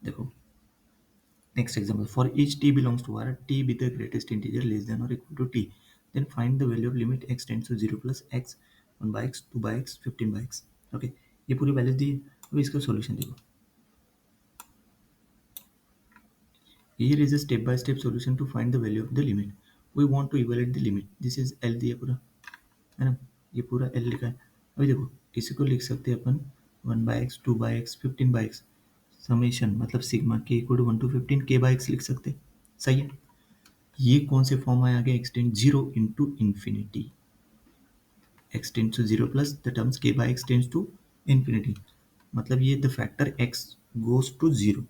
देखो next example, for each t belongs to R, t be the greatest integer less than or equal to t, then find the value of limit x tends to 0 plus x 1 by x 2 by x 15 by x. Okay, ये पूरी values दी है। अभी इसका solution देखो। Here is a step by step solution to find the value of the limit. We want to evaluate the limit. This is L दिया पूरा, है ना, ये पूरा L लिखा है। अभी देखो इसी को लिख सकते हैं अपन 1 by x 2 by x 15 by x summation मतलब sigma k equal to 1 to 15 k by x लिख सकते हैं। सही है। ये कौन से फॉर्म में आ गया, extend 0 into infinity, extend to 0 plus the terms k by x tends to infinity, मतलब ये the factor x goes to 0,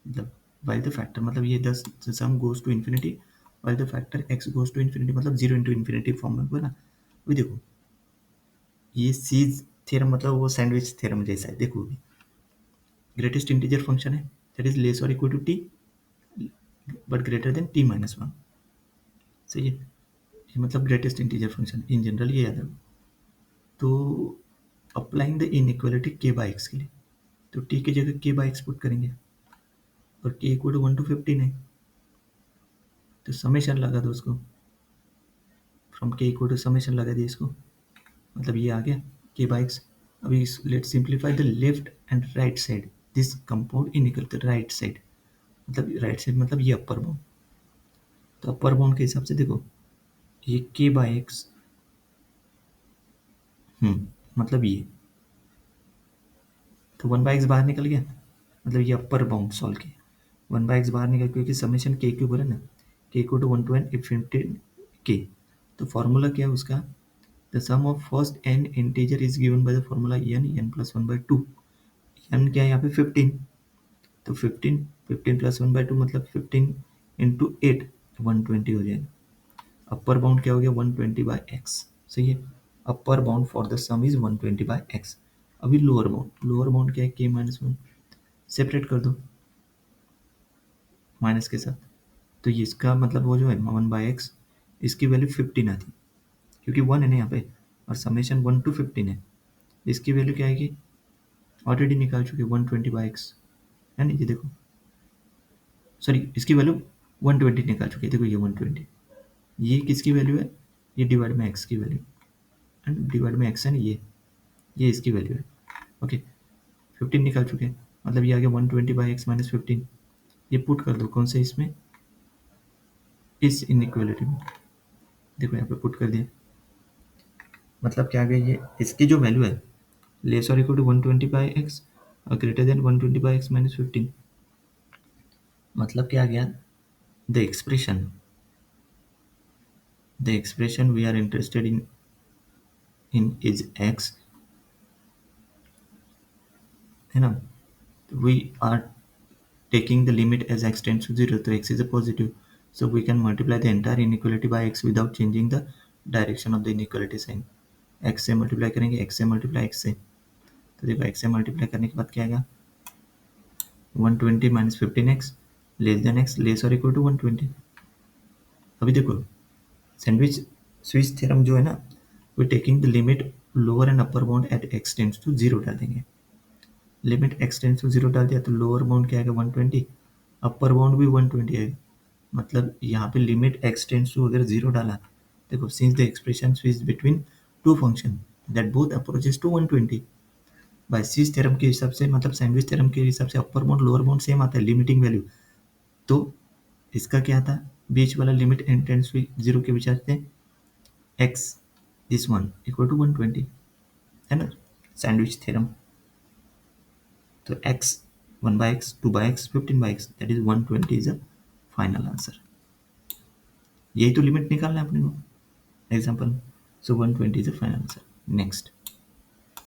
मतलब while the factor मतलब ये the sum goes to infinity while the factor x goes to infinity, मतलब 0 into infinity form में हुआ ना। अभी देखो ये सीज थ्योरम मतलब वो सैंडविच थ्योरम जैसा है। देखो अभी ग्रेटेस्ट इंटीजर फंक्शन है दैट इज लेस और equal to t but greater than t minus 1। सही है, ये मतलब greatest integer function in general ये याद है। तो applying the inequality k by x के लिए, तो t की जगह k बाई x पुट करेंगे और k इक्वल टू 1 to 15 है, तो समेशन लगा दो उसको, from k equal to summation लगा दिया इसको, मतलब ये आ गया k बाई x। अभी let simplify the left and right side this compound inequal right side, मतलब राइट साइड मतलब ये अपर बाउंड, तो अपर बाउंड के हिसाब से देखो ये k बाई एक्स मतलब ये, तो 1 बाई एक्स बाहर निकल गया, मतलब ये अपर बाउंड सॉल्व किया। 1 बाई एक्स बाहर निकल क्योंकि समेशन k क्यूब है ना, k equal to 1 to n infinity k, तो फॉर्मूला क्या है उसका, the sum of first n integer is given by the formula n plus 1 by 2, n क्या है यहाँ पे 15, तो 15 प्लस 1 बाई 2 मतलब 15 इंटू 8 120 हो जाएगा। अपर बाउंड क्या हो गया 120 बाई एक्स। सही है, upper bound for the some is 120 by x. अभी लोअर बाउंड क्या है k माइनस 1, सेपरेट कर दो माइनस के साथ, तो ये इसका मतलब वो जो है 1 बाई एक्स इसकी वैल्यू 15 आती, क्योंकि 1 है ना यहाँ पे और समेशन 1 to 15 है, इसकी वैल्यू क्या आएगी ऑलरेडी निकाल चुके 120 बाई एक्स, है ना, ये देखो सॉरी इसकी वैल्यू 120 निकाल चुके, देखो ये 120, ये किसकी वैल्यू है, ये डिवाइड में एक्स की वैल्यू, एंड डिवाइड में एक्स है ना, ये इसकी वैल्यू है। ओके 15 निकाल चुके हैं, मतलब ये आ गया 120 बाई एक्स माइनस 15, ये पुट कर दो कौन से इसमें, इस इनइक्वालिटी में, देखो यहाँ पे पुट कर दिया, मतलब क्या आ गया, ये इसकी जो वैल्यू है लेस और इक्वल टू 120 बाई एक्स और greater than 120 by x minus 15, मतलब क्या आ गया, the expression we are interested in is x, है ना, we are taking the limit as x tends to 0, तो x is a positive, so we can multiply the entire inequality by x without changing the direction of the inequality sign। x से multiply करेंगे, x से multiply x से, तो देखो x से multiply करने के बाद क्या आएगा 120 minus 15x less than x less और इक्वल टू 120। अभी देखो सैंडविच स्विच थ्योरम जो है ना, we taking the limit lower and upper bound at x tends to 0 डाल देंगे, लिमिट x टेंड्स टू 0 डाल दिया तो लोअर बाउंड क्या आएगा 120, अपर बाउंड भी 120 आएगा, मतलब यहाँ पे लिमिट x टेंड्स टू अगर 0 डाला, देखो since the expression switch between two function that both approaches to 120, by switch theorem के हिसाब से मतलब सैंडविच थ्योरम के हिसाब से upper bound lower bound same आता है लिमिटिंग वैल्यू, तो इसका क्या था बीच वाला लिमिट n टेंड्स टू 0 के विचार से x this one equal to 120, है ना, सैंडविच थ्योरम, तो x 1 by x 2 by x 15 by x that is 120 is a final answer. यही तो लिमिट निकालना है अपने को example, so 120 is a final answer. Next